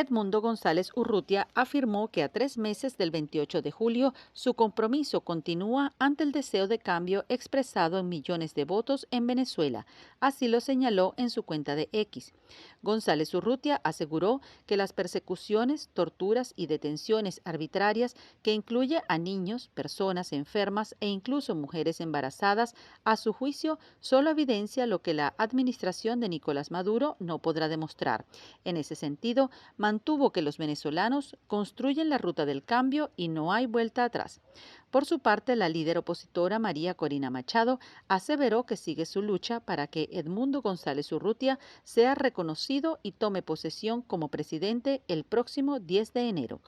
Edmundo González Urrutia afirmó que a 3 meses del 28 de julio su compromiso continúa ante el deseo de cambio expresado en millones de votos en Venezuela. Así lo señaló en su cuenta de X. González Urrutia aseguró que las persecuciones, torturas y detenciones arbitrarias, que incluye a niños, personas enfermas e incluso mujeres embarazadas, a su juicio solo evidencia lo que la administración de Nicolás Maduro no podrá demostrar. En ese sentido, mantuvo que los venezolanos construyen la ruta del cambio y no hay vuelta atrás. Por su parte, la líder opositora María Corina Machado aseveró que sigue su lucha para que Edmundo González Urrutia sea reconocido y tome posesión como presidente el próximo 10 de enero.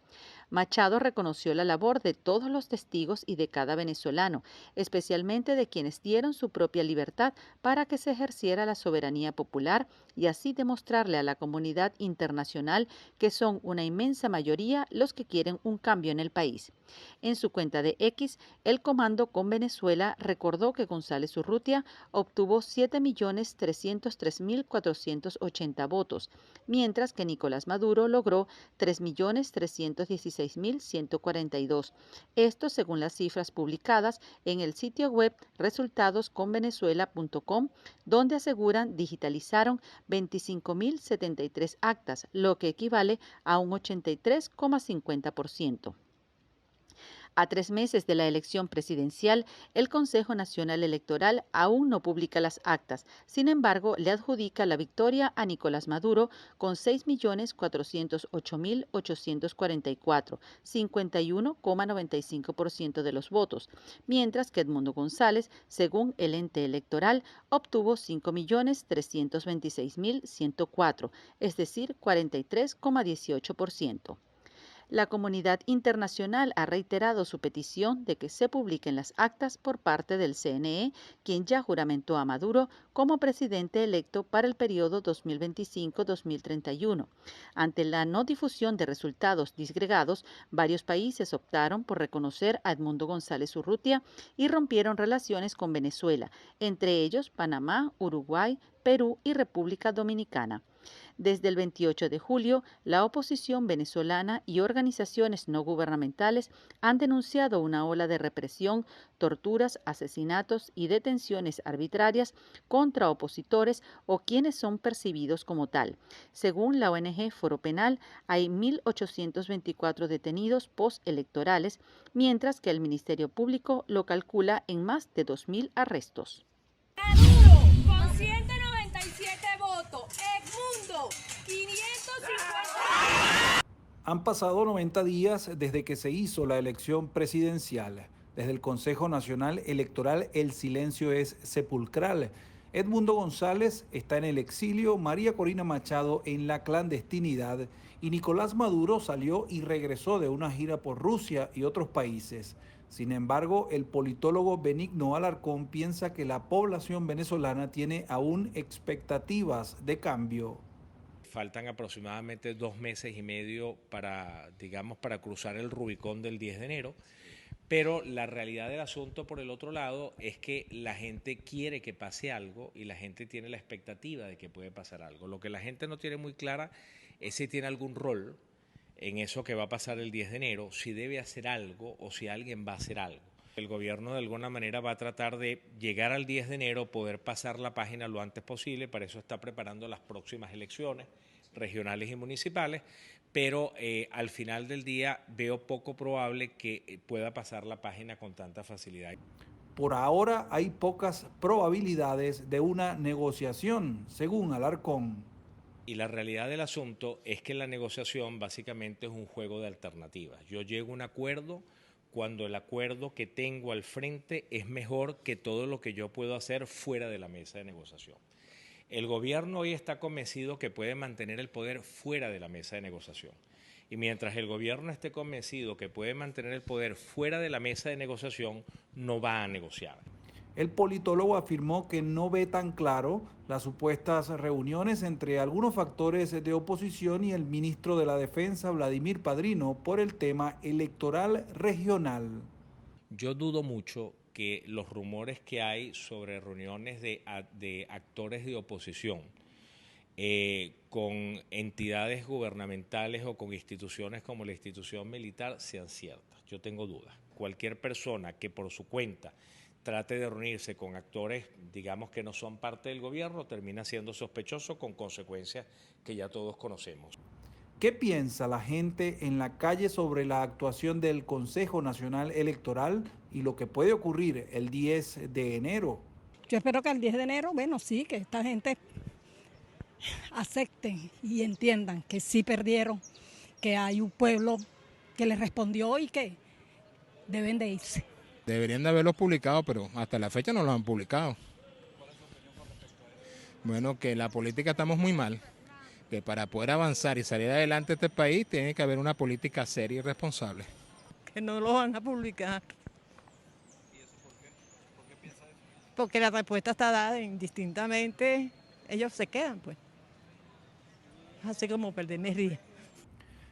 Machado reconoció la labor de todos los testigos y de cada venezolano, especialmente de quienes dieron su propia libertad para que se ejerciera la soberanía popular y así demostrarle a la comunidad internacional que son una inmensa mayoría los que quieren un cambio en el país. En su cuenta de X, el Comando con Venezuela recordó que González Urrutia obtuvo 7.303.480 votos, mientras que Nicolás Maduro logró 3.316.142. Esto según las cifras publicadas en el sitio web resultadosconvenezuela.com, donde aseguran digitalizaron 25.073 actas, lo que equivale a un 83,50%. A 3 meses de la elección presidencial, el Consejo Nacional Electoral aún no publica las actas. Sin embargo, le adjudica la victoria a Nicolás Maduro con 6.408.844, 51,95% de los votos, mientras que Edmundo González, según el ente electoral, obtuvo 5.326.104, es decir, 43,18%. La comunidad internacional ha reiterado su petición de que se publiquen las actas por parte del CNE, quien ya juramentó a Maduro como presidente electo para el periodo 2025-2031. Ante la no difusión de resultados disgregados, varios países optaron por reconocer a Edmundo González Urrutia y rompieron relaciones con Venezuela, entre ellos Panamá, Uruguay, Perú y República Dominicana. Desde el 28 de julio, la oposición venezolana y organizaciones no gubernamentales han denunciado una ola de represión, torturas, asesinatos y detenciones arbitrarias contra opositores o quienes son percibidos como tal. Según la ONG Foro Penal, hay 1.824 detenidos postelectorales, mientras que el Ministerio Público lo calcula en más de 2.000 arrestos. Maduro con 197 votos, Edmundo 550. Han pasado 90 días desde que se hizo la elección presidencial. Desde el Consejo Nacional Electoral el silencio es sepulcral. Edmundo González está en el exilio, María Corina Machado en la clandestinidad y Nicolás Maduro salió y regresó de una gira por Rusia y otros países. Sin embargo, el politólogo Benigno Alarcón piensa que la población venezolana tiene aún expectativas de cambio. Faltan aproximadamente 2 meses y medio para, digamos, para cruzar el Rubicón del 10 de enero, pero la realidad del asunto, por el otro lado, es que la gente quiere que pase algo y la gente tiene la expectativa de que puede pasar algo. Lo que la gente no tiene muy clara es si tiene algún rol en eso que va a pasar el 10 de enero, si debe hacer algo o si alguien va a hacer algo. El gobierno de alguna manera va a tratar de llegar al 10 de enero, poder pasar la página lo antes posible, para eso está preparando las próximas elecciones regionales y municipales, pero al final del día veo poco probable que pueda pasar la página con tanta facilidad. Por ahora hay pocas probabilidades de una negociación, según Alarcón. Y la realidad del asunto es que la negociación básicamente es un juego de alternativas. Yo llego a un acuerdo cuando el acuerdo que tengo al frente es mejor que todo lo que yo puedo hacer fuera de la mesa de negociación. El gobierno hoy está convencido que puede mantener el poder fuera de la mesa de negociación. Y mientras el gobierno esté convencido que puede mantener el poder fuera de la mesa de negociación, no va a negociar. El politólogo afirmó que no ve tan claro las supuestas reuniones entre algunos factores de oposición y el ministro de la Defensa, Vladimir Padrino, por el tema electoral regional. Yo dudo mucho que los rumores que hay sobre reuniones de actores de oposición con entidades gubernamentales o con instituciones como la institución militar sean ciertas. Yo tengo dudas. Cualquier persona que por su cuenta trate de reunirse con actores, digamos, que no son parte del gobierno, termina siendo sospechoso con consecuencias que ya todos conocemos. ¿Qué piensa la gente en la calle sobre la actuación del Consejo Nacional Electoral y lo que puede ocurrir el 10 de enero? Yo espero que el 10 de enero, bueno, sí, que esta gente acepten y entiendan que sí perdieron, que hay un pueblo que les respondió y que deben de irse. Deberían de haberlos publicado, pero hasta la fecha no los han publicado. Bueno, que la política estamos muy mal, que para poder avanzar y salir adelante este país tiene que haber una política seria y responsable. Que no lo van a publicar. ¿Y eso por qué? ¿Por qué piensa eso? Porque la respuesta está dada indistintamente, ellos se quedan, pues. Así como perder energía.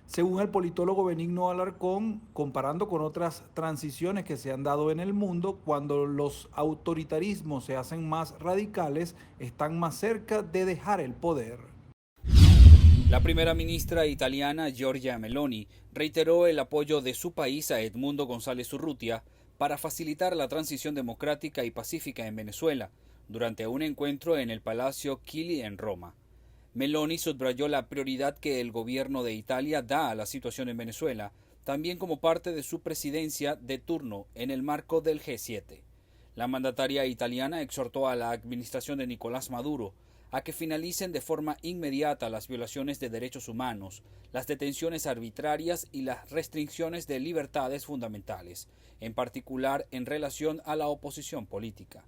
Según el politólogo Benigno Alarcón, comparando con otras transiciones que se han dado en el mundo, cuando los autoritarismos se hacen más radicales, están más cerca de dejar el poder. La primera ministra italiana Giorgia Meloni reiteró el apoyo de su país a Edmundo González Urrutia para facilitar la transición democrática y pacífica en Venezuela durante un encuentro en el Palacio Chigi en Roma. Meloni subrayó la prioridad que el gobierno de Italia da a la situación en Venezuela, también como parte de su presidencia de turno en el marco del G7. La mandataria italiana exhortó a la administración de Nicolás Maduro a que finalicen de forma inmediata las violaciones de derechos humanos, las detenciones arbitrarias y las restricciones de libertades fundamentales, en particular en relación a la oposición política.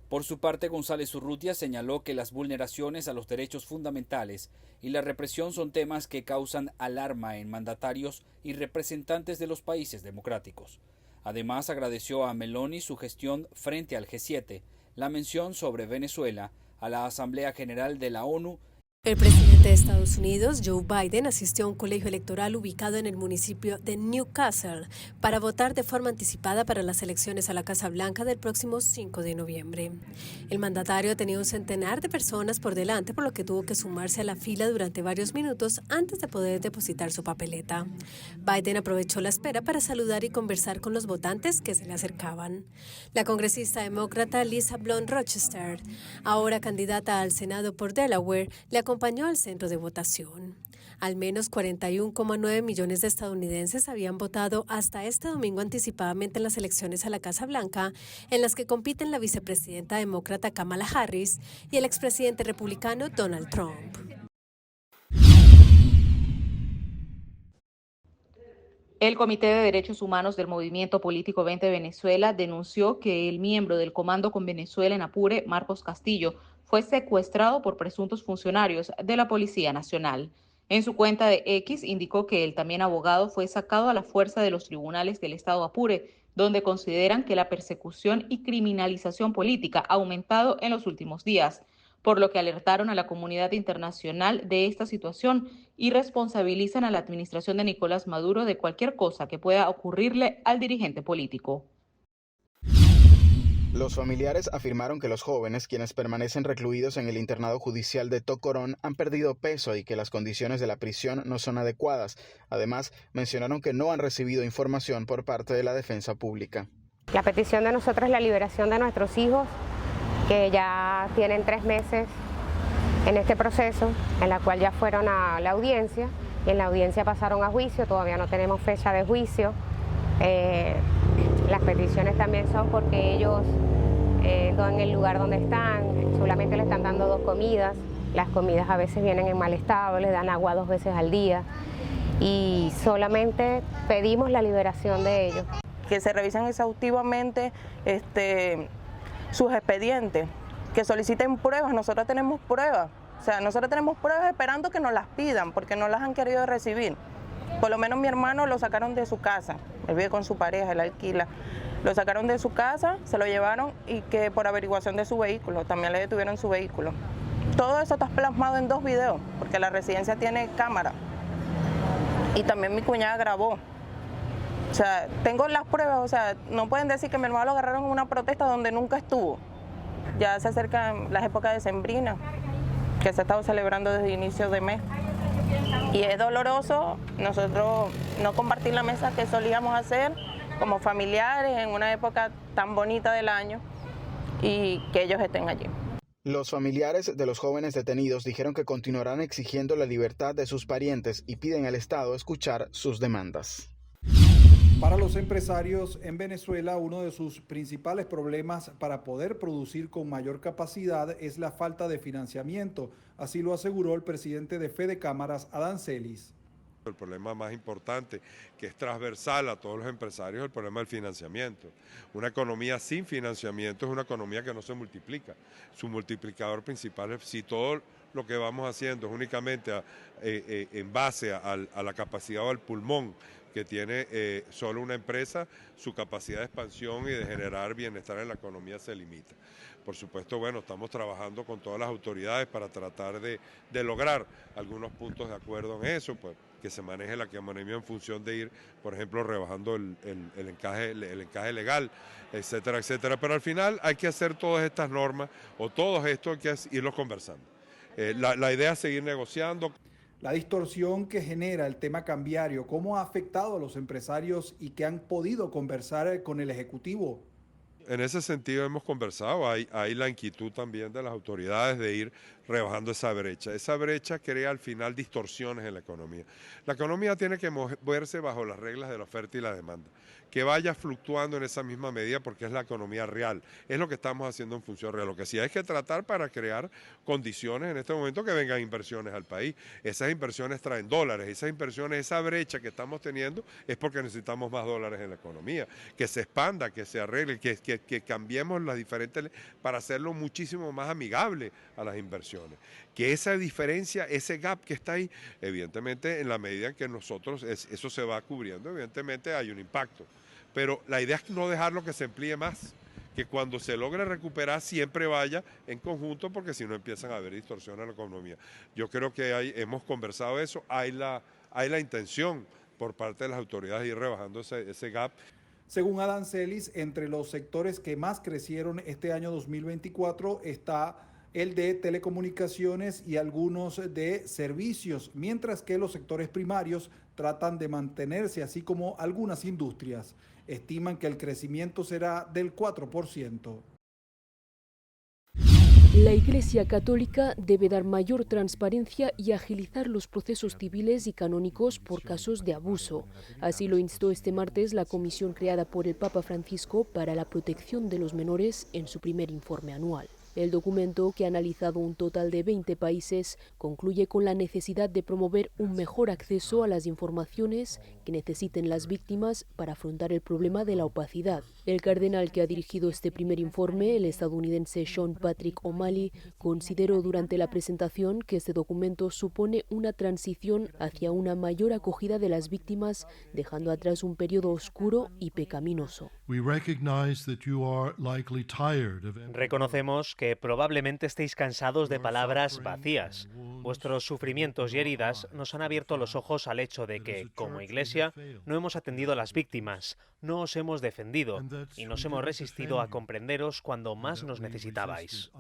Por su parte, González Urrutia señaló que las vulneraciones a los derechos fundamentales y la represión son temas que causan alarma en mandatarios y representantes de los países democráticos. Además, agradeció a Meloni su gestión frente al G7, la mención sobre Venezuela a la Asamblea General de la ONU. El presidente de Estados Unidos, Joe Biden, asistió a un colegio electoral ubicado en el municipio de Newcastle para votar de forma anticipada para las elecciones a la Casa Blanca del próximo 5 de noviembre. El mandatario tenía un centenar de personas por delante, por lo que tuvo que sumarse a la fila durante varios minutos antes de poder depositar su papeleta. Biden aprovechó la espera para saludar y conversar con los votantes que se le acercaban. La congresista demócrata Lisa Blunt Rochester, ahora candidata al Senado por Delaware, le acompañó al centro de votación. Al menos 41,9 millones de estadounidenses habían votado hasta este domingo anticipadamente en las elecciones a la Casa Blanca, en las que compiten la vicepresidenta demócrata Kamala Harris y el expresidente republicano Donald Trump. El Comité de Derechos Humanos del Movimiento Político 20 Venezuela denunció que el miembro del Comando con Venezuela en Apure, Marcos Castillo, fue secuestrado por presuntos funcionarios de la Policía Nacional. En su cuenta de X indicó que el también abogado fue sacado a la fuerza de los tribunales del Estado Apure, donde consideran que la persecución y criminalización política ha aumentado en los últimos días, por lo que alertaron a la comunidad internacional de esta situación y responsabilizan a la administración de Nicolás Maduro de cualquier cosa que pueda ocurrirle al dirigente político. Los familiares afirmaron que los jóvenes, quienes permanecen recluidos en el internado judicial de Tocorón, han perdido peso y que las condiciones de la prisión no son adecuadas. Además, mencionaron que no han recibido información por parte de la defensa pública. La petición de nosotros es la liberación de nuestros hijos, que ya tienen 3 meses en este proceso, en la cual ya fueron a la audiencia, y en la audiencia pasaron a juicio, todavía no tenemos fecha de juicio. Las peticiones también son porque ellos, no en el lugar donde están, solamente le están dando 2 comidas, las comidas a veces vienen en mal estado, les dan agua 2 veces al día, y solamente pedimos la liberación de ellos. Que se revisen exhaustivamente sus expedientes, que soliciten pruebas. Nosotros tenemos pruebas, o sea, nosotros tenemos pruebas esperando que nos las pidan, porque no las han querido recibir. Por lo menos mi hermano lo sacaron de su casa, él vive con su pareja, él alquila. Lo sacaron de su casa, se lo llevaron y que por averiguación de su vehículo, también le detuvieron su vehículo. Todo eso está plasmado en 2 videos, porque la residencia tiene cámara. Y también mi cuñada grabó. O sea, tengo las pruebas, o sea, no pueden decir que mi hermano lo agarraron en una protesta donde nunca estuvo. Ya se acercan las épocas decembrinas. que se ha estado celebrando desde inicio de mes. Y es doloroso nosotros no compartir la mesa que solíamos hacer como familiares en una época tan bonita del año y que ellos estén allí. Los familiares de los jóvenes detenidos dijeron que continuarán exigiendo la libertad de sus parientes y piden al Estado escuchar sus demandas. Para los empresarios en Venezuela, uno de sus principales problemas para poder producir con mayor capacidad es la falta de financiamiento. Así lo aseguró el presidente de Fede Cámaras, Adán Celis. El problema más importante, que es transversal a todos los empresarios, es el problema del financiamiento. Una economía sin financiamiento es una economía que no se multiplica. Su multiplicador principal es si todo lo que vamos haciendo es únicamente en base a la capacidad o al pulmón que tiene solo una empresa, su capacidad de expansión y de generar bienestar en la economía se limita. Por supuesto, bueno, estamos trabajando con todas las autoridades para tratar de lograr algunos puntos de acuerdo en eso, pues que se maneje la economía en función de ir, por ejemplo, rebajando el encaje legal, etcétera, etcétera. Pero al final hay que hacer todas estas normas o todo esto hay que irlos conversando. La idea es seguir negociando. La distorsión que genera el tema cambiario, ¿cómo ha afectado a los empresarios y que han podido conversar con el Ejecutivo? En ese sentido hemos conversado, hay la inquietud también de las autoridades de ir rebajando esa brecha. Esa brecha crea al final distorsiones en la economía. La economía tiene que moverse bajo las reglas de la oferta y la demanda, que vaya fluctuando en esa misma medida porque es la economía real, es lo que estamos haciendo en función real. Lo que sí hay que tratar para crear condiciones en este momento que vengan inversiones al país. Esas inversiones traen dólares, esas inversiones, esa brecha que estamos teniendo es porque necesitamos más dólares en la economía, que se expanda, que se arregle, que cambiemos las diferentes para hacerlo muchísimo más amigable a las inversiones. Que esa diferencia, ese gap que está ahí, evidentemente en la medida en que nosotros eso se va cubriendo, evidentemente hay un impacto. Pero la idea es no dejarlo que se amplíe más, que cuando se logre recuperar siempre vaya en conjunto, porque si no empiezan a haber distorsiones en la economía. Yo creo que hemos conversado eso, hay la intención por parte de las autoridades de ir rebajando ese gap. Según Adán Celis, entre los sectores que más crecieron este año 2024 está el de telecomunicaciones y algunos de servicios, mientras que los sectores primarios tratan de mantenerse, así como algunas industrias. Estiman que el crecimiento será del 4%. La Iglesia Católica debe dar mayor transparencia y agilizar los procesos civiles y canónicos por casos de abuso. Así lo instó este martes la comisión creada por el Papa Francisco para la protección de los menores en su primer informe anual. El documento, que ha analizado un total de 20 países, concluye con la necesidad de promover un mejor acceso a las informaciones que necesiten las víctimas para afrontar el problema de la opacidad. El cardenal que ha dirigido este primer informe, el estadounidense Sean Patrick O'Malley, consideró durante la presentación que este documento supone una transición hacia una mayor acogida de las víctimas, dejando atrás un periodo oscuro y pecaminoso. Reconocemos que probablemente estéis cansados de palabras vacías. Vuestros sufrimientos y heridas nos han abierto los ojos al hecho de que, como Iglesia, no hemos atendido a las víctimas, no os hemos defendido y nos hemos resistido a comprenderos cuando más nos necesitabais.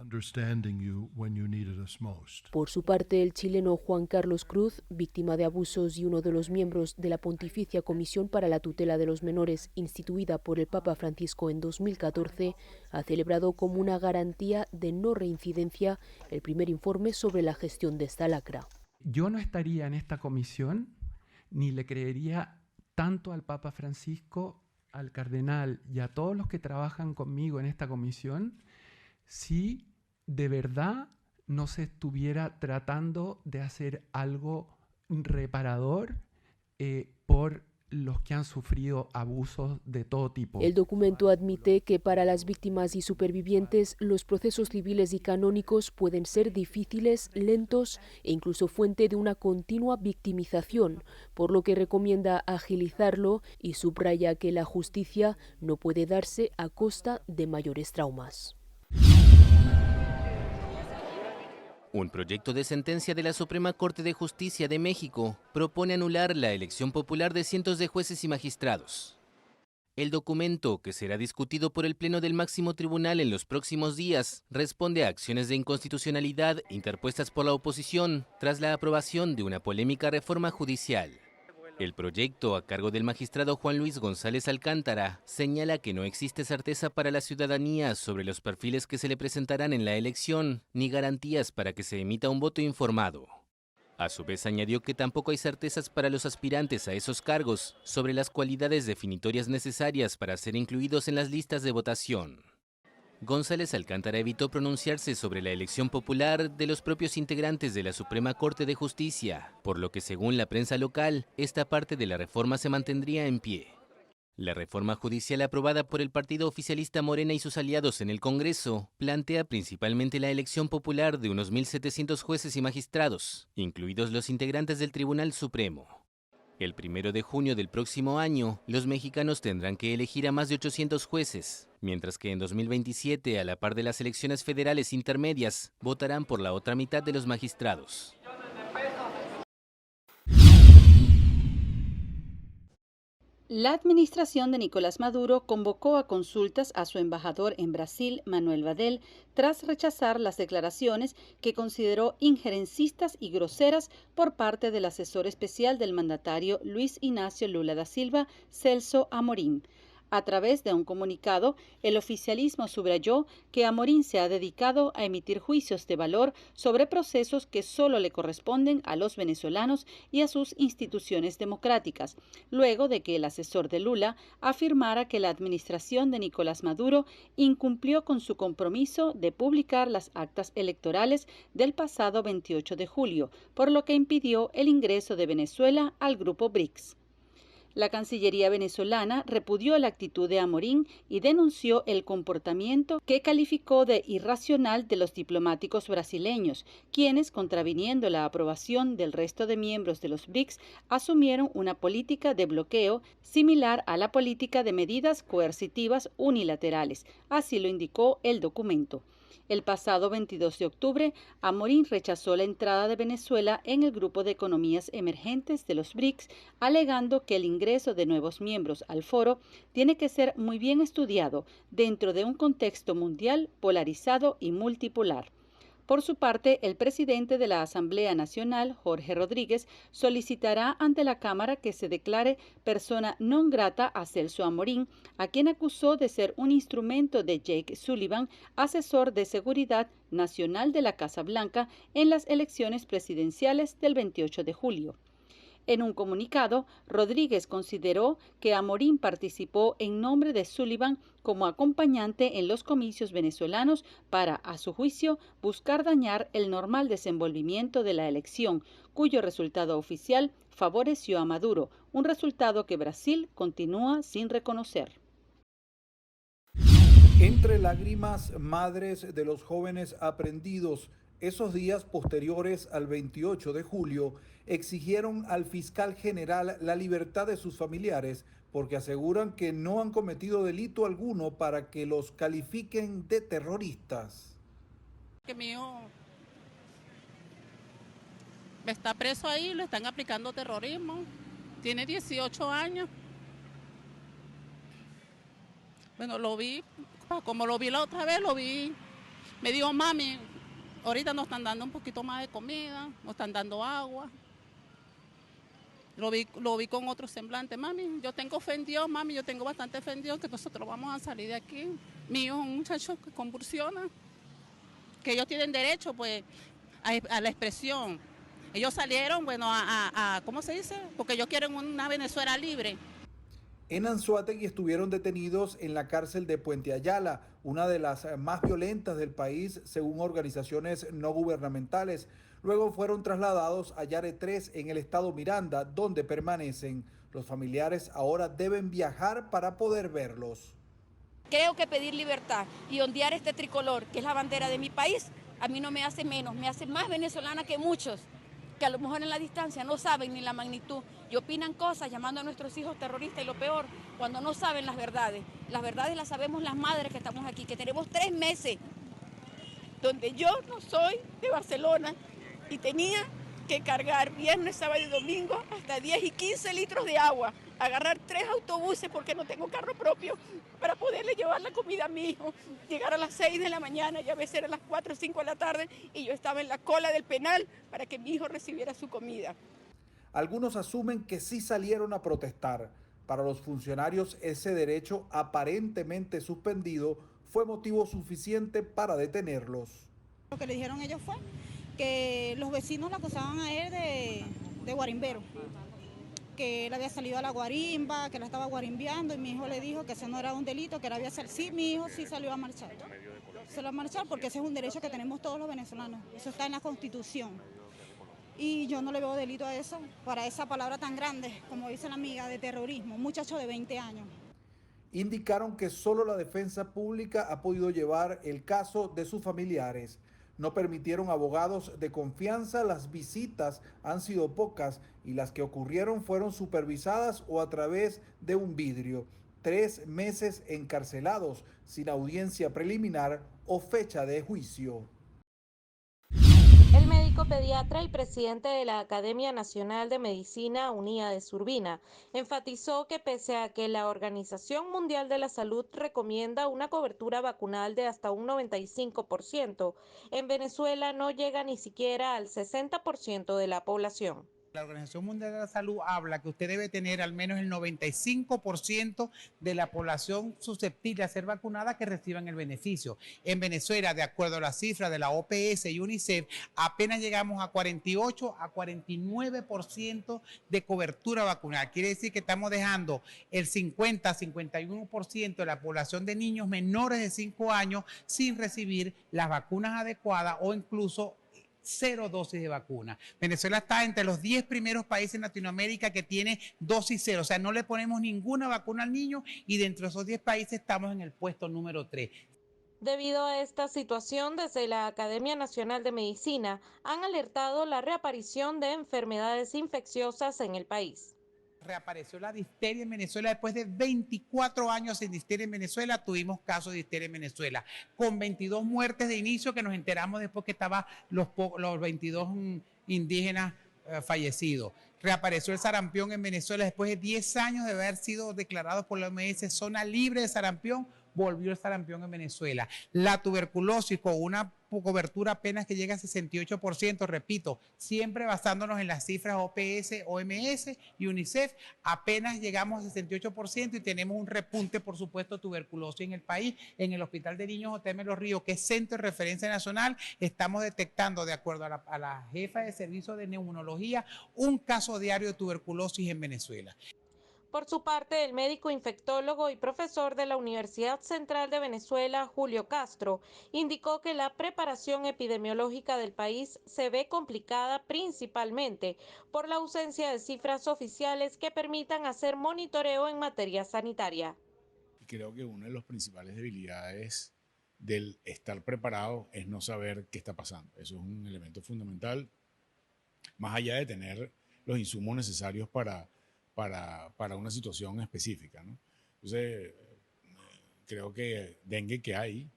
Por su parte, el chileno Juan Carlos Cruz, víctima de abusos y uno de los miembros de la Pontificia Comisión para la Tutela de los Menores, instituida por el Papa Francisco en 2014, ha celebrado como una garantía de no reincidencia el primer informe sobre la gestión de esta lacra. Yo no estaría en esta comisión ni le creería tanto al Papa Francisco, al cardenal y a todos los que trabajan conmigo en esta comisión si de verdad no se estuviera tratando de hacer algo reparador por los que han sufrido abusos de todo tipo. El documento admite que para las víctimas y supervivientes los procesos civiles y canónicos pueden ser difíciles, lentos e incluso fuente de una continua victimización, por lo que recomienda agilizarlo y subraya que la justicia no puede darse a costa de mayores traumas. Un proyecto de sentencia de la Suprema Corte de Justicia de México propone anular la elección popular de cientos de jueces y magistrados. El documento, que será discutido por el Pleno del Máximo Tribunal en los próximos días, responde a acciones de inconstitucionalidad interpuestas por la oposición tras la aprobación de una polémica reforma judicial. El proyecto, a cargo del magistrado Juan Luis González Alcántara, señala que no existe certeza para la ciudadanía sobre los perfiles que se le presentarán en la elección, ni garantías para que se emita un voto informado. A su vez añadió que tampoco hay certezas para los aspirantes a esos cargos sobre las cualidades definitorias necesarias para ser incluidos en las listas de votación. González Alcántara evitó pronunciarse sobre la elección popular de los propios integrantes de la Suprema Corte de Justicia, por lo que según la prensa local, esta parte de la reforma se mantendría en pie. La reforma judicial aprobada por el partido oficialista Morena y sus aliados en el Congreso plantea principalmente la elección popular de unos 1.700 jueces y magistrados, incluidos los integrantes del Tribunal Supremo. El 1 de junio del próximo año, los mexicanos tendrán que elegir a más de 800 jueces, mientras que en 2027, a la par de las elecciones federales intermedias, votarán por la otra mitad de los magistrados. La administración de Nicolás Maduro convocó a consultas a su embajador en Brasil, Manuel Badel, tras rechazar las declaraciones que consideró injerencistas y groseras por parte del asesor especial del mandatario Luis Ignacio Lula da Silva, Celso Amorim. A través de un comunicado, el oficialismo subrayó que Amorim se ha dedicado a emitir juicios de valor sobre procesos que solo le corresponden a los venezolanos y a sus instituciones democráticas, luego de que el asesor de Lula afirmara que la administración de Nicolás Maduro incumplió con su compromiso de publicar las actas electorales del pasado 28 de julio, por lo que impidió el ingreso de Venezuela al grupo BRICS. La Cancillería venezolana repudió la actitud de Amorim y denunció el comportamiento que calificó de irracional de los diplomáticos brasileños, quienes, contraviniendo la aprobación del resto de miembros de los BRICS, asumieron una política de bloqueo similar a la política de medidas coercitivas unilaterales. Así lo indicó el documento. El pasado 22 de octubre, Amorim rechazó la entrada de Venezuela en el grupo de economías emergentes de los BRICS, alegando que el ingreso de nuevos miembros al foro tiene que ser muy bien estudiado dentro de un contexto mundial polarizado y multipolar. Por su parte, el presidente de la Asamblea Nacional, Jorge Rodríguez, solicitará ante la Cámara que se declare persona non grata a Celso Amorim, a quien acusó de ser un instrumento de Jake Sullivan, asesor de seguridad nacional de la Casa Blanca en las elecciones presidenciales del 28 de julio. En un comunicado, Rodríguez consideró que Amorim participó en nombre de Sullivan como acompañante en los comicios venezolanos para, a su juicio, buscar dañar el normal desenvolvimiento de la elección, cuyo resultado oficial favoreció a Maduro, un resultado que Brasil continúa sin reconocer. Entre lágrimas, madres de los jóvenes aprendidos, esos días posteriores al 28 de julio, exigieron al fiscal general la libertad de sus familiares porque aseguran que no han cometido delito alguno para que los califiquen de terroristas. Que mi hijo está preso ahí, le están aplicando terrorismo, tiene 18 años. Bueno, lo vi, como lo vi la otra vez, me dijo, mami, ahorita nos están dando un poquito más de comida, nos están dando agua. Lo vi con otro semblante, mami, yo tengo fe en Dios, mami, yo tengo bastante fe en Dios que nosotros vamos a salir de aquí. Mi hijo es un muchacho que convulsiona, que ellos tienen derecho pues a la expresión. Ellos salieron, bueno, ¿cómo se dice? Porque ellos quieren una Venezuela libre. En Anzoátegui estuvieron detenidos en la cárcel de Puente Ayala, una de las más violentas del país según organizaciones no gubernamentales. Luego fueron trasladados a Yare 3 en el estado Miranda, donde permanecen. Los familiares ahora deben viajar para poder verlos. Creo que pedir libertad y ondear este tricolor, que es la bandera de mi país, a mí no me hace menos, me hace más venezolana que muchos, que a lo mejor en la distancia no saben ni la magnitud y opinan cosas llamando a nuestros hijos terroristas y lo peor, cuando no saben las verdades. Las verdades las sabemos las madres que estamos aquí, que tenemos 3 meses, donde yo no soy de Barcelona y tenía que cargar viernes, sábado y domingo hasta 10 y 15 litros de agua, agarrar 3 autobuses porque no tengo carro propio para poderle llevar la comida a mi hijo, llegar a las 6 de la mañana y a veces era las 4 o 5 de la tarde y yo estaba en la cola del penal para que mi hijo recibiera su comida. Algunos asumen que sí salieron a protestar. Para los funcionarios, ese derecho aparentemente suspendido fue motivo suficiente para detenerlos. Lo que le dijeron ellos fue que los vecinos la acusaban a él de guarimbero, que él había salido a la guarimba, que la estaba guarimbeando, y mi hijo le dijo que ese no era un delito, que él había salido. Sí, mi hijo sí salió a marchar. Salió a marchar porque ese es un derecho que tenemos todos los venezolanos, eso está en la Constitución. Y yo no le veo delito a eso, para esa palabra tan grande, como dice la amiga, de terrorismo, un muchacho de 20 años. Indicaron que solo la defensa pública ha podido llevar el caso de sus familiares. No permitieron abogados de confianza, las visitas han sido pocas y las que ocurrieron fueron supervisadas o a través de un vidrio. 3 meses encarcelados sin audiencia preliminar o fecha de juicio. El médico pediatra y presidente de la Academia Nacional de Medicina Unida de Urbina enfatizó que pese a que la Organización Mundial de la Salud recomienda una cobertura vacunal de hasta un 95%, en Venezuela no llega ni siquiera al 60% de la población. La Organización Mundial de la Salud habla que usted debe tener al menos el 95% de la población susceptible a ser vacunada que reciban el beneficio. En Venezuela, de acuerdo a las cifras de la OPS y UNICEF, apenas llegamos a 48 a 49% de cobertura vacunal. Quiere decir que estamos dejando el 50 a 51% de la población de niños menores de 5 años sin recibir las vacunas adecuadas o incluso 0 dosis de vacuna. Venezuela está entre los 10 primeros países en Latinoamérica que tiene dosis 0, o sea, no le ponemos ninguna vacuna al niño y dentro de esos 10 países estamos en el puesto número 3. Debido a esta situación, desde la Academia Nacional de Medicina han alertado la reaparición de enfermedades infecciosas en el país. Reapareció la difteria en Venezuela después de 24 años sin difteria en Venezuela. Tuvimos casos de difteria en Venezuela, con 22 muertes de inicio que nos enteramos después que estaban los 22 indígenas fallecidos. Reapareció el sarampión en Venezuela después de 10 años de haber sido declarados por la OMS zona libre de sarampión. Volvió el sarampión en Venezuela. La tuberculosis con una cobertura apenas que llega a 68%, repito, siempre basándonos en las cifras OPS, OMS y UNICEF, apenas llegamos a 68% y tenemos un repunte, por supuesto, tuberculosis en el país. En el Hospital de Niños J.M. Los Ríos, que es centro de referencia nacional, estamos detectando, de acuerdo a la jefa de servicio de neumonología, un caso diario de tuberculosis en Venezuela. Por su parte, el médico infectólogo y profesor de la Universidad Central de Venezuela, Julio Castro, indicó que la preparación epidemiológica del país se ve complicada principalmente por la ausencia de cifras oficiales que permitan hacer monitoreo en materia sanitaria. Creo que una de las principales debilidades del estar preparado es no saber qué está pasando. Eso es un elemento fundamental, más allá de tener los insumos necesarios para una situación específica, ¿no? Entonces, creo que dengue que hay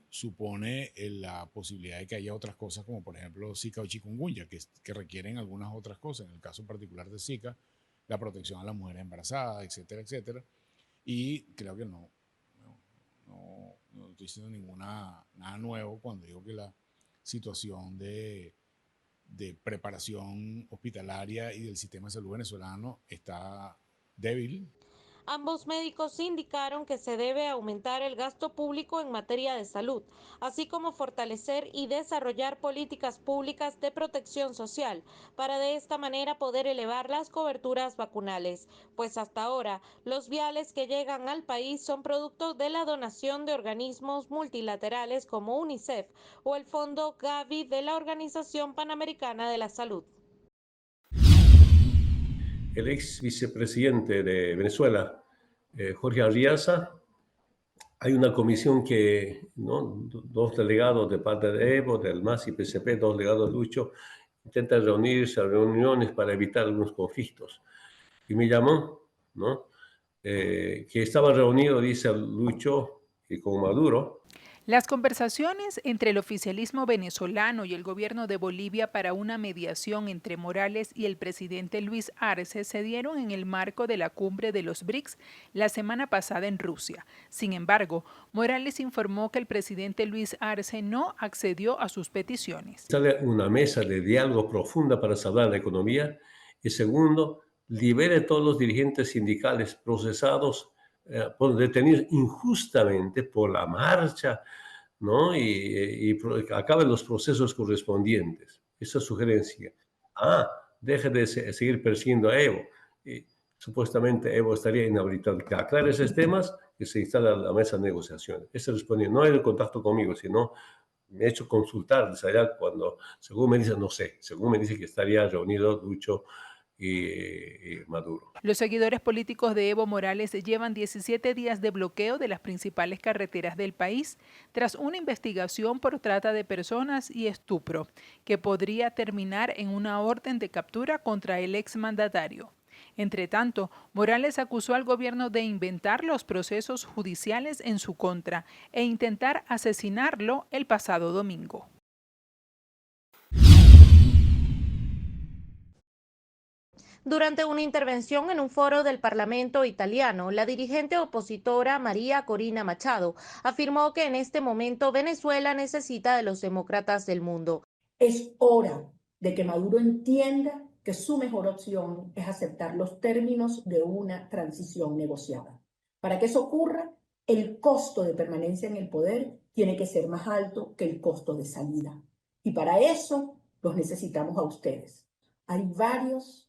supone la posibilidad de que haya otras cosas como por ejemplo Zika o chikungunya que requieren algunas otras cosas. En el caso particular de Zika, la protección a las mujeres embarazadas, etcétera, etcétera. Y creo que no estoy diciendo nada nuevo cuando digo que la situación de preparación hospitalaria y del sistema de salud venezolano está débil. Ambos médicos indicaron que se debe aumentar el gasto público en materia de salud, así como fortalecer y desarrollar políticas públicas de protección social para de esta manera poder elevar las coberturas vacunales, pues hasta ahora los viales que llegan al país son producto de la donación de organismos multilaterales como UNICEF o el Fondo Gavi de la Organización Panamericana de la Salud. El ex vicepresidente de Venezuela, Jorge Arriaza, hay una comisión que, ¿no?, 2 delegados de parte de Evo, del MAS y PCP, 2 delegados de Lucho, intentan reunirse a reuniones para evitar algunos conflictos. Y me llamó, ¿no?, que estaban reunidos, dice Lucho, y con Maduro. Las conversaciones entre el oficialismo venezolano y el gobierno de Bolivia para una mediación entre Morales y el presidente Luis Arce se dieron en el marco de la cumbre de los BRICS la semana pasada en Rusia. Sin embargo, Morales informó que el presidente Luis Arce no accedió a sus peticiones. Sale una mesa de diálogo profunda para salvar la economía y segundo, libere todos los dirigentes sindicales procesados por detenidos injustamente por la marcha, ¿no? Y acabe los procesos correspondientes. Esa sugerencia. Deje de seguir persiguiendo a Evo. Supuestamente Evo estaría inhabilitado. Que aclare esos temas, que se instala la mesa de negociaciones. Ese respondió, no hay contacto conmigo, sino me he hecho consultar allá cuando, según me dice, no sé, según me dice que estaría reunido Ducho y Maduro. Los seguidores políticos de Evo Morales llevan 17 días de bloqueo de las principales carreteras del país tras una investigación por trata de personas y estupro, que podría terminar en una orden de captura contra el exmandatario. Entre tanto, Morales acusó al gobierno de inventar los procesos judiciales en su contra e intentar asesinarlo el pasado domingo. Durante una intervención en un foro del Parlamento italiano, la dirigente opositora María Corina Machado afirmó que en este momento Venezuela necesita de los demócratas del mundo. Es hora de que Maduro entienda que su mejor opción es aceptar los términos de una transición negociada. Para que eso ocurra, el costo de permanencia en el poder tiene que ser más alto que el costo de salida. Y para eso los necesitamos a ustedes. Hay varios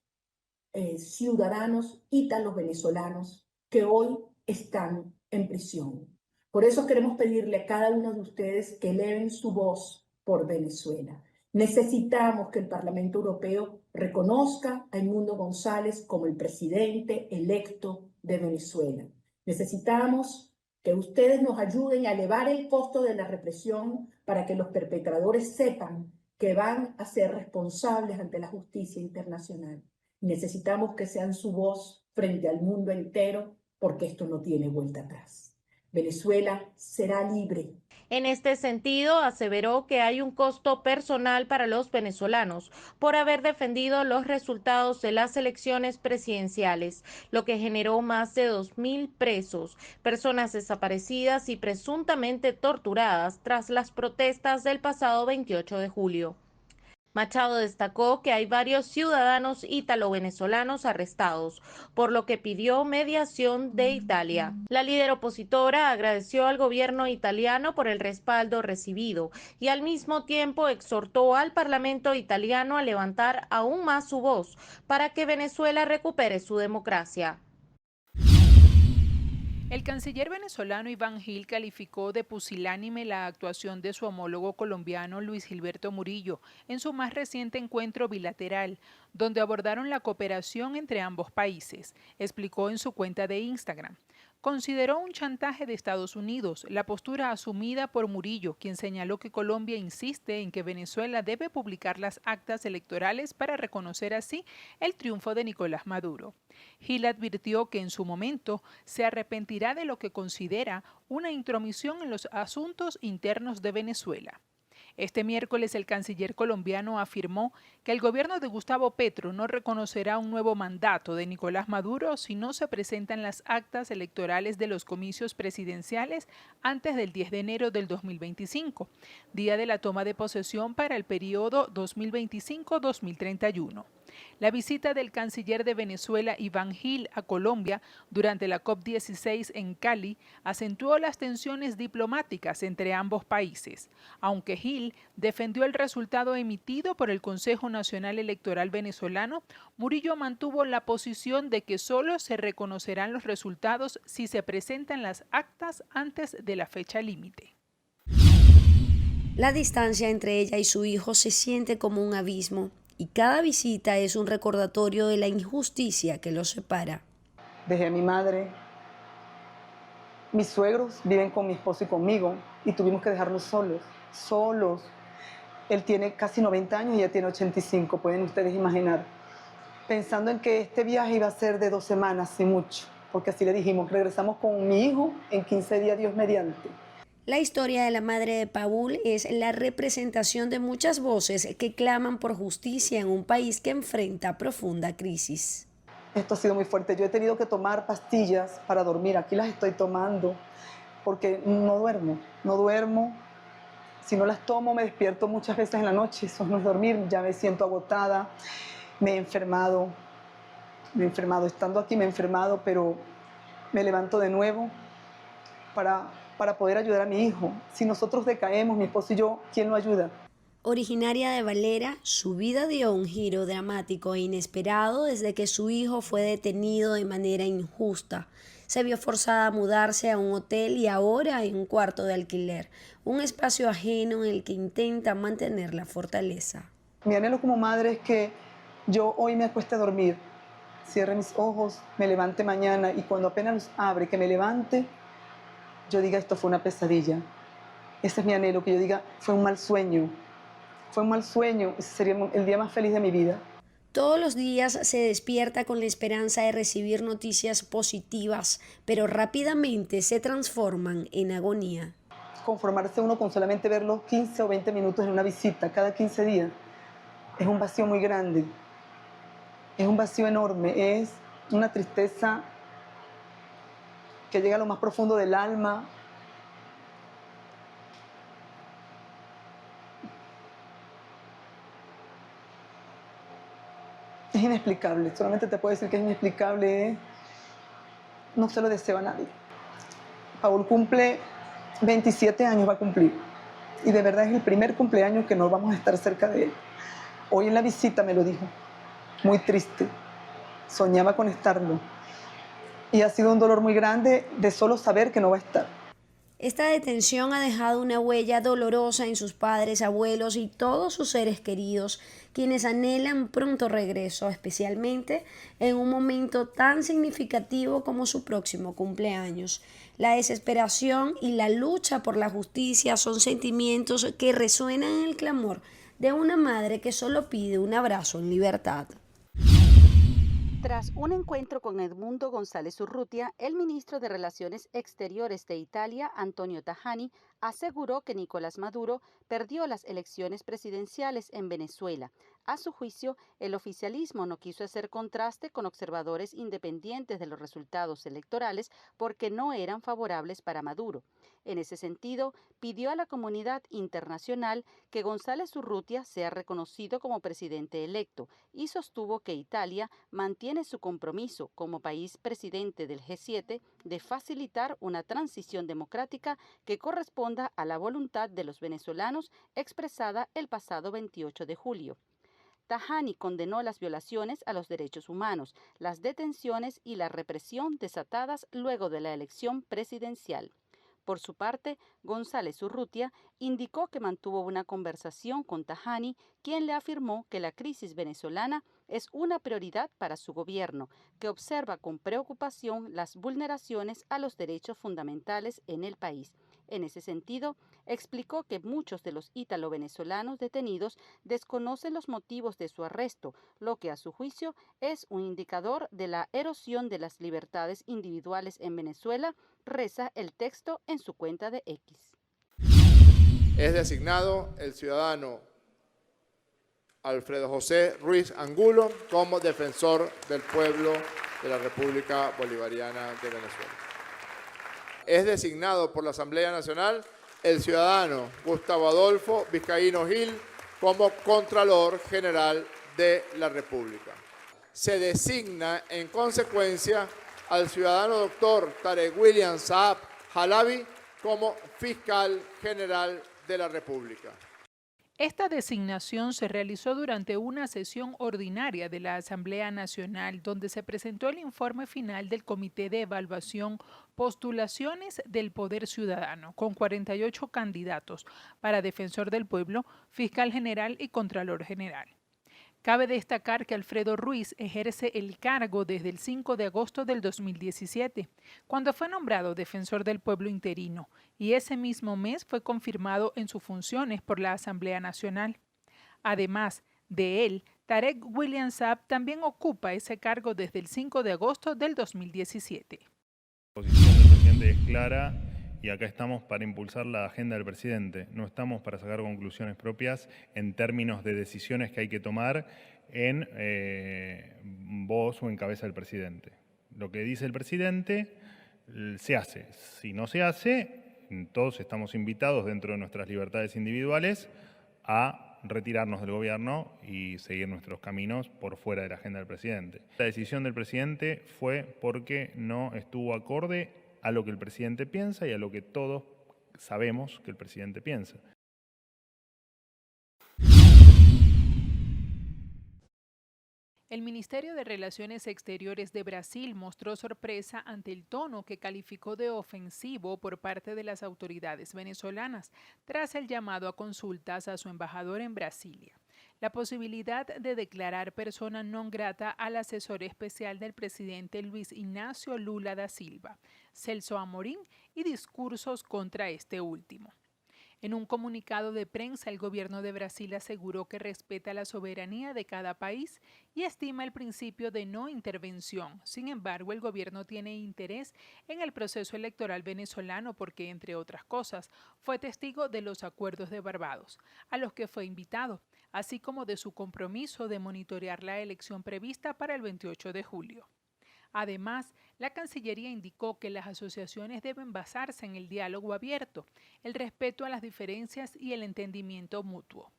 ciudadanos ítalos-venezolanos que hoy están en prisión. Por eso queremos pedirle a cada uno de ustedes que eleven su voz por Venezuela. Necesitamos que el Parlamento Europeo reconozca a Edmundo González como el presidente electo de Venezuela. Necesitamos que ustedes nos ayuden a elevar el costo de la represión para que los perpetradores sepan que van a ser responsables ante la justicia internacional. Necesitamos que sean su voz frente al mundo entero, porque esto no tiene vuelta atrás. Venezuela será libre. En este sentido, aseveró que hay un costo personal para los venezolanos por haber defendido los resultados de las elecciones presidenciales, lo que generó más de 2.000 presos, personas desaparecidas y presuntamente torturadas tras las protestas del pasado 28 de julio. Machado destacó que hay varios ciudadanos ítalo-venezolanos arrestados, por lo que pidió mediación de Italia. La líder opositora agradeció al gobierno italiano por el respaldo recibido y al mismo tiempo exhortó al Parlamento italiano a levantar aún más su voz para que Venezuela recupere su democracia. El canciller venezolano Iván Gil calificó de pusilánime la actuación de su homólogo colombiano Luis Gilberto Murillo en su más reciente encuentro bilateral, donde abordaron la cooperación entre ambos países, explicó en su cuenta de Instagram. Consideró un chantaje de Estados Unidos la postura asumida por Murillo, quien señaló que Colombia insiste en que Venezuela debe publicar las actas electorales para reconocer así el triunfo de Nicolás Maduro. Gil advirtió que en su momento se arrepentirá de lo que considera una intromisión en los asuntos internos de Venezuela. Este miércoles el canciller colombiano afirmó que el gobierno de Gustavo Petro no reconocerá un nuevo mandato de Nicolás Maduro si no se presentan las actas electorales de los comicios presidenciales antes del 10 de enero del 2025, día de la toma de posesión para el periodo 2025-2031. La visita del canciller de Venezuela, Iván Gil, a Colombia durante la COP16 en Cali acentuó las tensiones diplomáticas entre ambos países. Aunque Gil defendió el resultado emitido por el Consejo Nacional Electoral venezolano, Murillo mantuvo la posición de que solo se reconocerán los resultados si se presentan las actas antes de la fecha límite. La distancia entre ella y su hijo se siente como un abismo, y cada visita es un recordatorio de la injusticia que los separa. Dejé a mi madre, mis suegros viven con mi esposo y conmigo, y tuvimos que dejarlos solos. Él tiene casi 90 años y ella tiene 85, pueden ustedes imaginar. Pensando en que este viaje iba a ser de 2 semanas, sin mucho, porque así le dijimos, regresamos con mi hijo en 15 días, Dios mediante. La historia de la madre de Paul es la representación de muchas voces que claman por justicia en un país que enfrenta profunda crisis. Esto ha sido muy fuerte. Yo he tenido que tomar pastillas para dormir. Aquí las estoy tomando porque no duermo. Si no las tomo, me despierto muchas veces en la noche. Eso no es dormir. Ya me siento agotada. Me he enfermado. Estando aquí me he enfermado, pero me levanto de nuevo para poder ayudar a mi hijo. Si nosotros decaemos, mi esposo y yo, ¿quién lo ayuda? Originaria de Valera, su vida dio un giro dramático e inesperado desde que su hijo fue detenido de manera injusta. Se vio forzada a mudarse a un hotel y ahora en un cuarto de alquiler, un espacio ajeno en el que intenta mantener la fortaleza. Mi anhelo como madre es que yo hoy me acueste a dormir, cierre mis ojos, me levante mañana y cuando apenas los abre, que me levante, yo diga esto fue una pesadilla. Ese es mi anhelo, que yo diga fue un mal sueño. Fue un mal sueño, ese sería el día más feliz de mi vida. Todos los días se despierta con la esperanza de recibir noticias positivas, pero rápidamente se transforman en agonía. Conformarse uno con solamente verlos 15 o 20 minutos en una visita cada 15 días es un vacío muy grande, es un vacío enorme, es una tristeza que llega a lo más profundo del alma. Es inexplicable, solamente te puedo decir que es inexplicable, no se lo deseo a nadie. Paul cumple 27 años, va a cumplir, y de verdad es el primer cumpleaños que no vamos a estar cerca de él. Hoy en la visita me lo dijo, muy triste, soñaba con estarlo, y ha sido un dolor muy grande de solo saber que no va a estar. Esta detención ha dejado una huella dolorosa en sus padres, abuelos y todos sus seres queridos, quienes anhelan pronto regreso, especialmente en un momento tan significativo como su próximo cumpleaños. La desesperación y la lucha por la justicia son sentimientos que resuenan en el clamor de una madre que solo pide un abrazo en libertad. Tras un encuentro con Edmundo González Urrutia, el ministro de Relaciones Exteriores de Italia, Antonio Tajani, aseguró que Nicolás Maduro perdió las elecciones presidenciales en Venezuela. A su juicio, el oficialismo no quiso hacer contraste con observadores independientes de los resultados electorales porque no eran favorables para Maduro. En ese sentido, pidió a la comunidad internacional que González Urrutia sea reconocido como presidente electo y sostuvo que Italia mantiene su compromiso como país presidente del G7 de facilitar una transición democrática que corresponda a la voluntad de los venezolanos expresada el pasado 28 de julio. Tajani condenó las violaciones a los derechos humanos, las detenciones y la represión desatadas luego de la elección presidencial. Por su parte, González Urrutia indicó que mantuvo una conversación con Tajani, quien le afirmó que la crisis venezolana es una prioridad para su gobierno, que observa con preocupación las vulneraciones a los derechos fundamentales en el país. En ese sentido, explicó que muchos de los ítalo-venezolanos detenidos desconocen los motivos de su arresto, lo que a su juicio es un indicador de la erosión de las libertades individuales en Venezuela, reza el texto en su cuenta de X. Es designado el ciudadano Alfredo José Ruiz Angulo como defensor del pueblo de la República Bolivariana de Venezuela. Es designado por la Asamblea Nacional el ciudadano Gustavo Adolfo Vizcaíno Gil como Contralor General de la República. Se designa en consecuencia al ciudadano doctor Tarek William Saab Halabi como Fiscal General de la República. Esta designación se realizó durante una sesión ordinaria de la Asamblea Nacional, donde se presentó el informe final del Comité de Evaluación Postulaciones del Poder Ciudadano, con 48 candidatos para Defensor del Pueblo, Fiscal General y Contralor General. Cabe destacar que Alfredo Ruiz ejerce el cargo desde el 5 de agosto del 2017, cuando fue nombrado Defensor del Pueblo interino, y ese mismo mes fue confirmado en sus funciones por la Asamblea Nacional. Además de él, Tarek William Saab también ocupa ese cargo desde el 5 de agosto del 2017. La posición del presidente es clara y acá estamos para impulsar la agenda del presidente. No estamos para sacar conclusiones propias en términos de decisiones que hay que tomar en voz o en cabeza del presidente. Lo que dice el presidente se hace. Si no se hace, todos estamos invitados dentro de nuestras libertades individuales a retirarnos del gobierno y seguir nuestros caminos por fuera de la agenda del presidente. La decisión del presidente fue porque no estuvo acorde a lo que el presidente piensa y a lo que todos sabemos que el presidente piensa. El Ministerio de Relaciones Exteriores de Brasil mostró sorpresa ante el tono que calificó de ofensivo por parte de las autoridades venezolanas tras el llamado a consultas a su embajador en Brasilia. La posibilidad de declarar persona non grata al asesor especial del presidente Luis Ignacio Lula da Silva, Celso Amorín, y discursos contra este último. En un comunicado de prensa, el gobierno de Brasil aseguró que respeta la soberanía de cada país y estima el principio de no intervención. Sin embargo, el gobierno tiene interés en el proceso electoral venezolano porque, entre otras cosas, fue testigo de los acuerdos de Barbados, a los que fue invitado, así como de su compromiso de monitorear la elección prevista para el 28 de julio. Además, la Cancillería indicó que las asociaciones deben basarse en el diálogo abierto, el respeto a las diferencias y el entendimiento mutuo.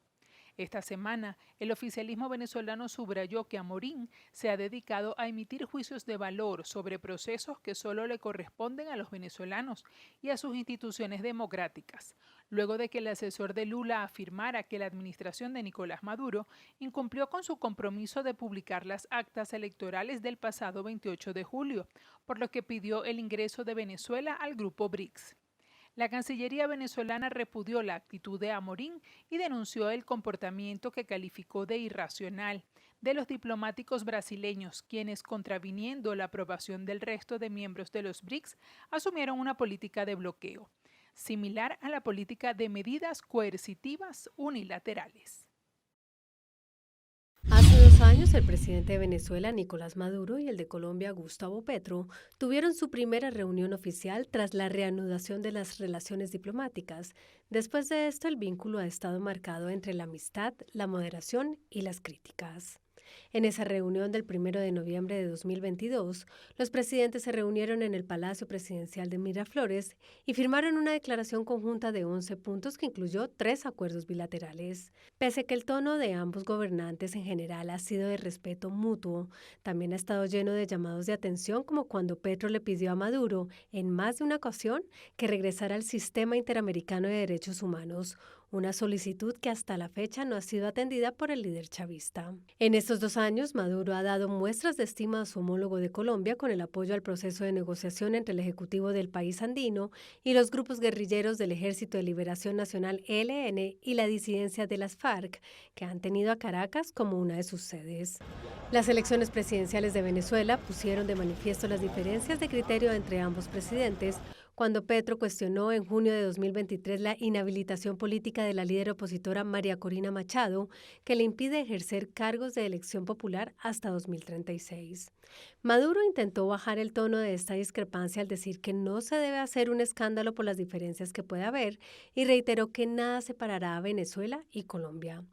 Esta semana, el oficialismo venezolano subrayó que Amorín se ha dedicado a emitir juicios de valor sobre procesos que solo le corresponden a los venezolanos y a sus instituciones democráticas, luego de que el asesor de Lula afirmara que la administración de Nicolás Maduro incumplió con su compromiso de publicar las actas electorales del pasado 28 de julio, por lo que pidió el ingreso de Venezuela al grupo BRICS. La Cancillería venezolana repudió la actitud de Amorín y denunció el comportamiento que calificó de irracional de los diplomáticos brasileños, quienes, contraviniendo la aprobación del resto de miembros de los BRICS, asumieron una política de bloqueo, similar a la política de medidas coercitivas unilaterales. Hace 2 años, el presidente de Venezuela, Nicolás Maduro, y el de Colombia, Gustavo Petro, tuvieron su primera reunión oficial tras la reanudación de las relaciones diplomáticas. Después de esto, el vínculo ha estado marcado entre la amistad, la moderación y las críticas. En esa reunión del 1 de noviembre de 2022, los presidentes se reunieron en el Palacio Presidencial de Miraflores y firmaron una declaración conjunta de 11 puntos que incluyó 3 acuerdos bilaterales. Pese a que el tono de ambos gobernantes en general ha sido de respeto mutuo, también ha estado lleno de llamados de atención, como cuando Petro le pidió a Maduro, en más de una ocasión, que regresara al sistema interamericano de derechos humanos, una solicitud que hasta la fecha no ha sido atendida por el líder chavista. En estos 2 años, Maduro ha dado muestras de estima a su homólogo de Colombia con el apoyo al proceso de negociación entre el Ejecutivo del país andino y los grupos guerrilleros del Ejército de Liberación Nacional ELN y la disidencia de las FARC, que han tenido a Caracas como una de sus sedes. Las elecciones presidenciales de Venezuela pusieron de manifiesto las diferencias de criterio entre ambos presidentes, cuando Petro cuestionó en junio de 2023 la inhabilitación política de la líder opositora María Corina Machado, que le impide ejercer cargos de elección popular hasta 2036. Maduro intentó bajar el tono de esta discrepancia al decir que no se debe hacer un escándalo por las diferencias que puede haber y reiteró que nada separará a Venezuela y Colombia.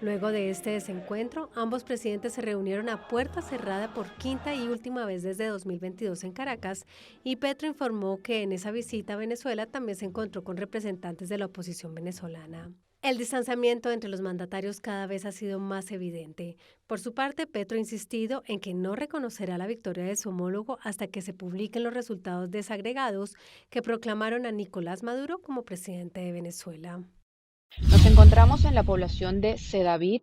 Luego de este desencuentro, ambos presidentes se reunieron a puerta cerrada por quinta y última vez desde 2022 en Caracas, y Petro informó que en esa visita a Venezuela también se encontró con representantes de la oposición venezolana. El distanciamiento entre los mandatarios cada vez ha sido más evidente. Por su parte, Petro ha insistido en que no reconocerá la victoria de su homólogo hasta que se publiquen los resultados desagregados que proclamaron a Nicolás Maduro como presidente de Venezuela. Nos encontramos en la población de Sedaví,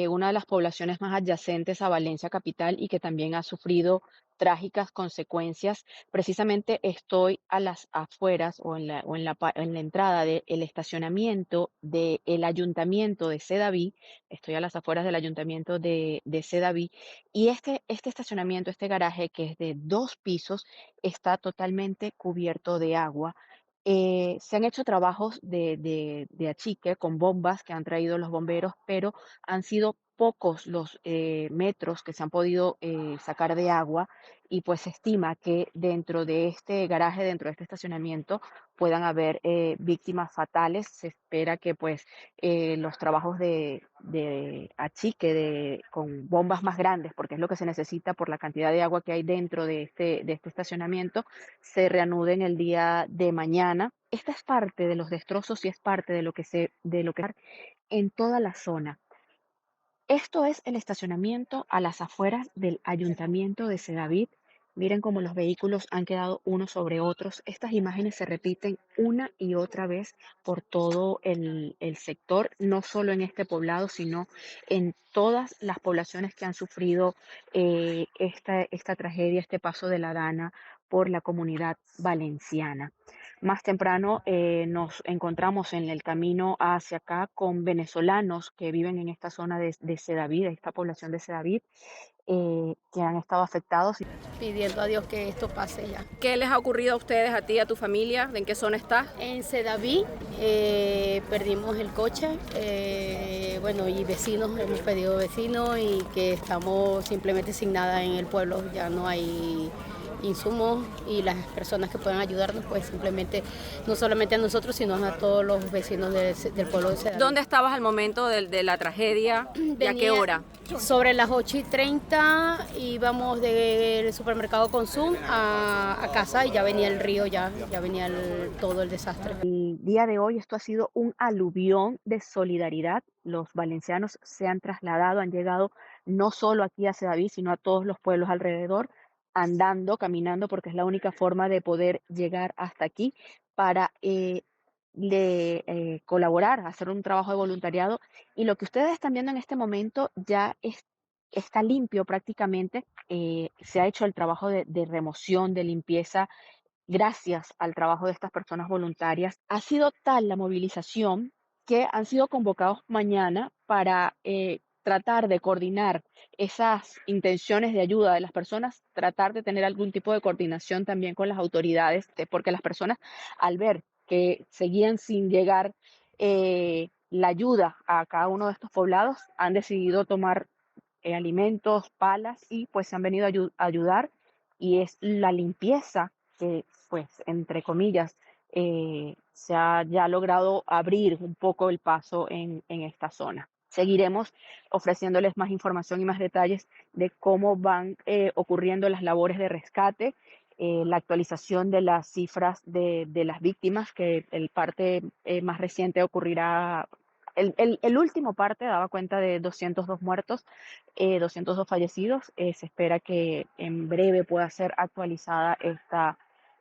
una de las poblaciones más adyacentes a Valencia capital y que también ha sufrido trágicas consecuencias. Precisamente estoy a las afueras o en la entrada del estacionamiento del ayuntamiento de Sedaví. Estoy a las afueras del ayuntamiento de Sedaví, y este estacionamiento, este garaje que es de 2 pisos, está totalmente cubierto de agua. Se han hecho trabajos de achique con bombas que han traído los bomberos, pero han sido pocos los metros que se han podido sacar de agua y pues se estima que dentro de este garaje, dentro de este estacionamiento, puedan haber víctimas fatales. Se espera que pues los trabajos de achique con bombas más grandes, porque es lo que se necesita por la cantidad de agua que hay dentro de este estacionamiento, se reanuden el día de mañana. Esta es parte de los destrozos y es parte de lo que en toda la zona. Esto es el estacionamiento a las afueras del ayuntamiento de Sedaví. Miren cómo los vehículos han quedado unos sobre otros. Estas imágenes se repiten una y otra vez por todo el sector, no solo en este poblado, sino en todas las poblaciones que han sufrido esta tragedia, este paso de la Dana por la comunidad valenciana. Más temprano nos encontramos en el camino hacia acá con venezolanos que viven en esta zona de Sedaví, esta población de Sedaví, que han estado afectados. Pidiendo a Dios que esto pase ya. ¿Qué les ha ocurrido a ustedes, a ti, a tu familia? ¿En qué zona estás? En Sedaví perdimos el coche, bueno, y vecinos, hemos pedido vecinos y que estamos simplemente sin nada en el pueblo, ya no hay insumos y las personas que puedan ayudarnos, pues simplemente, no solamente a nosotros, sino a todos los vecinos del pueblo de Sedaví. ¿Dónde estabas al momento de la tragedia? ¿Y a qué hora? Sobre las 8:30 íbamos del supermercado Consum a casa y ya venía el río, ya venía todo el desastre. El día de hoy esto ha sido un aluvión de solidaridad. Los valencianos se han trasladado, han llegado no solo aquí a Sedaví, sino a todos los pueblos alrededor, andando, caminando, porque es la única forma de poder llegar hasta aquí para colaborar, hacer un trabajo de voluntariado. Y lo que ustedes están viendo en este momento ya está limpio prácticamente. Se ha hecho el trabajo de remoción, de limpieza, gracias al trabajo de estas personas voluntarias. Ha sido tal la movilización que han sido convocados mañana para tratar de coordinar esas intenciones de ayuda de las personas, tratar de tener algún tipo de coordinación también con las autoridades, porque las personas, al ver que seguían sin llegar la ayuda a cada uno de estos poblados, han decidido tomar alimentos, palas, y pues se han venido a ayudar, y es la limpieza que, pues, entre comillas, se ha ya logrado abrir un poco el paso en esta zona. Seguiremos ofreciéndoles más información y más detalles de cómo van ocurriendo las labores de rescate, la actualización de las cifras de las víctimas, que el parte más reciente ocurrirá, el último parte daba cuenta de 202 muertos, 202 fallecidos. Se espera que en breve pueda ser actualizada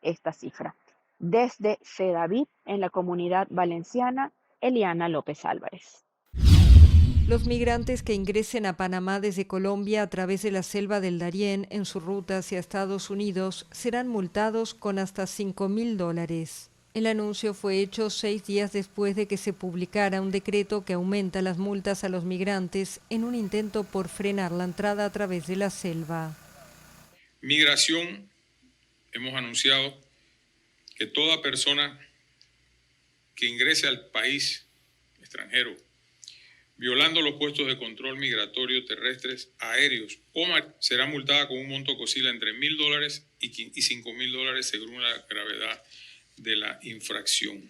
esta cifra. Desde Sedaví, en la comunidad valenciana, Eliana López Álvarez. Los migrantes que ingresen a Panamá desde Colombia a través de la selva del Darién en su ruta hacia Estados Unidos serán multados con hasta $5.000. El anuncio fue hecho 6 días después de que se publicara un decreto que aumenta las multas a los migrantes en un intento por frenar la entrada a través de la selva. Migración, hemos anunciado que toda persona que ingrese al país extranjero violando los puestos de control migratorio terrestres, aéreos o mar, será multada con un monto que oscila entre $1.000 y $5.000 según la gravedad de la infracción.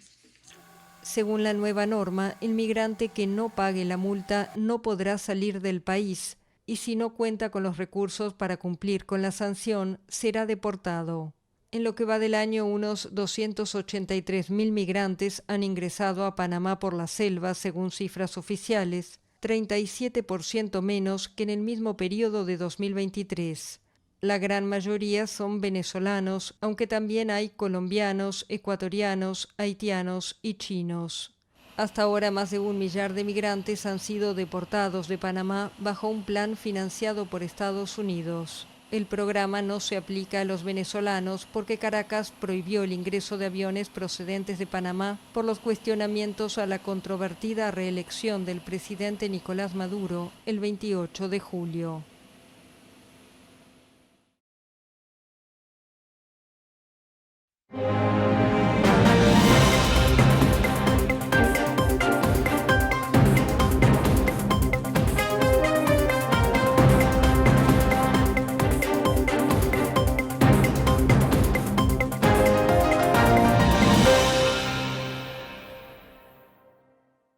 Según la nueva norma, el migrante que no pague la multa no podrá salir del país y si no cuenta con los recursos para cumplir con la sanción, será deportado. En lo que va del año, unos 283.000 migrantes han ingresado a Panamá por la selva, según cifras oficiales, 37% menos que en el mismo periodo de 2023. La gran mayoría son venezolanos, aunque también hay colombianos, ecuatorianos, haitianos y chinos. Hasta ahora, más de 1 millar de migrantes han sido deportados de Panamá bajo un plan financiado por Estados Unidos. El programa no se aplica a los venezolanos porque Caracas prohibió el ingreso de aviones procedentes de Panamá por los cuestionamientos a la controvertida reelección del presidente Nicolás Maduro el 28 de julio.